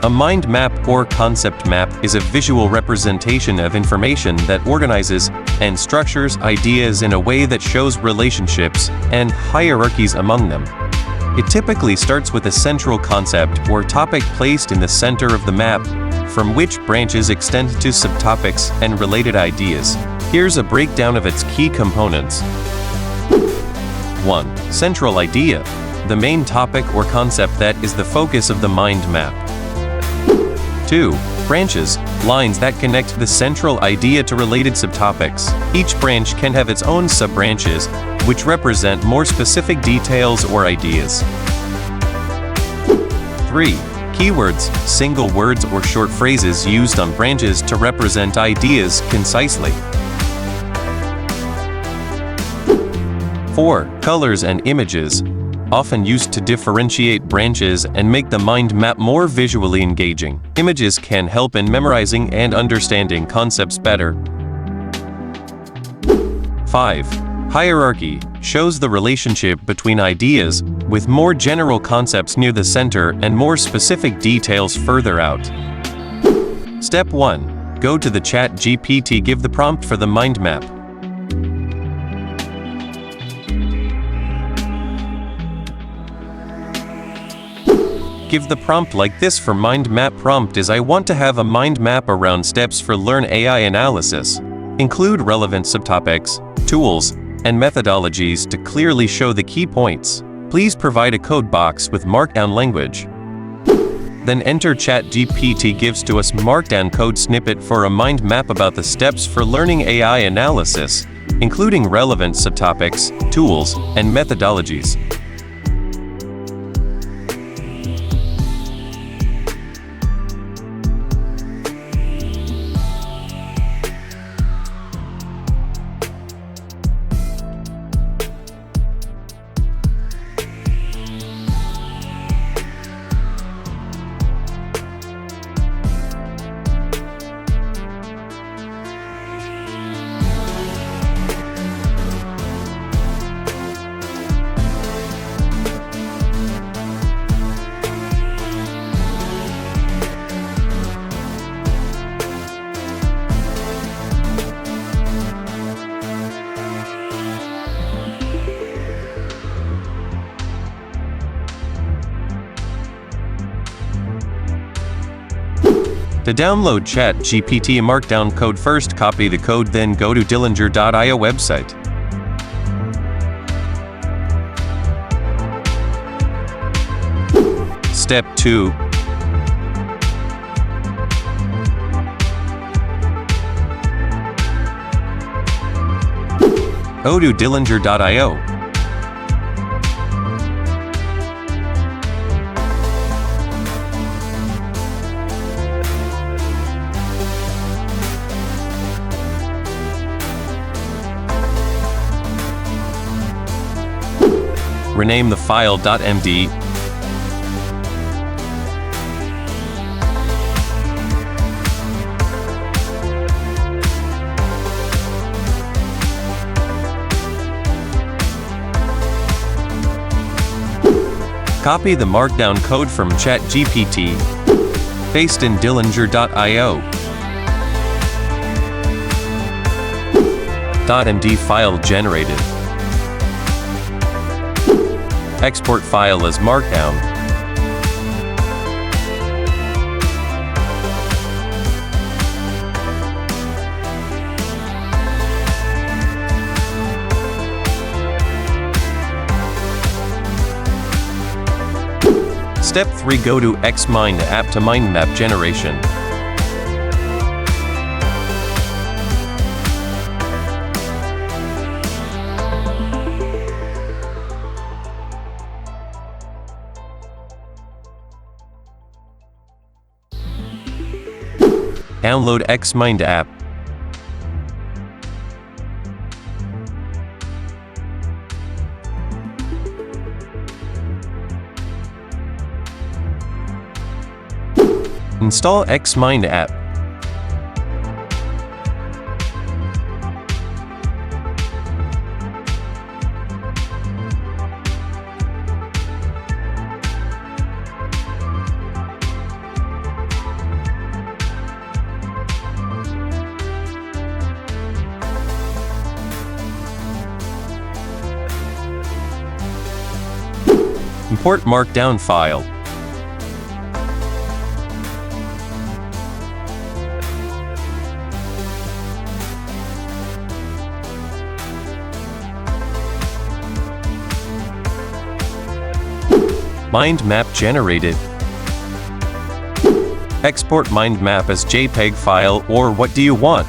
A mind map or concept map is a visual representation of information that organizes and structures ideas in a way that shows relationships and hierarchies among them. It typically starts with a central concept or topic placed in the center of the map, from which branches extend to subtopics and related ideas. Here's a breakdown of its key components. 1. Central idea, the main topic or concept that is the focus of the mind map. 2. Branches, lines that connect the central idea to related subtopics. Each branch can have its own sub-branches, which represent more specific details or ideas. 3. Keywords, single words or short phrases used on branches to represent ideas concisely. 4. Colors and images, often used to differentiate branches and make the mind map more visually engaging. Images can help in memorizing and understanding concepts better. 5. Hierarchy shows the relationship between ideas, with more general concepts near the center and more specific details further out. Step 1. Go to the ChatGPT. Give the prompt for the mind map. Give the prompt like this for mind map. Prompt is: I want to have a mind map around steps for learn AI analysis. Include relevant subtopics, tools, and methodologies to clearly show the key points. Please provide a code box with markdown language. Then enter. ChatGPT gives to us markdown code snippet for a mind map about the steps for learning AI analysis, including relevant subtopics, tools, and methodologies. To download ChatGPT markdown code, first copy the code, then go to dillinger.io website. Step 2. Go to dillinger.io. Rename the file .md. Copy the markdown code from ChatGPT. Paste in dillinger.io. .md file generated. Export file as markdown. Step 3. Go to Xmind app to mind map generation. Download Xmind app. Install Xmind app. Import Markdown file. Mind map generated. Export mind map as JPEG file, or what do you want?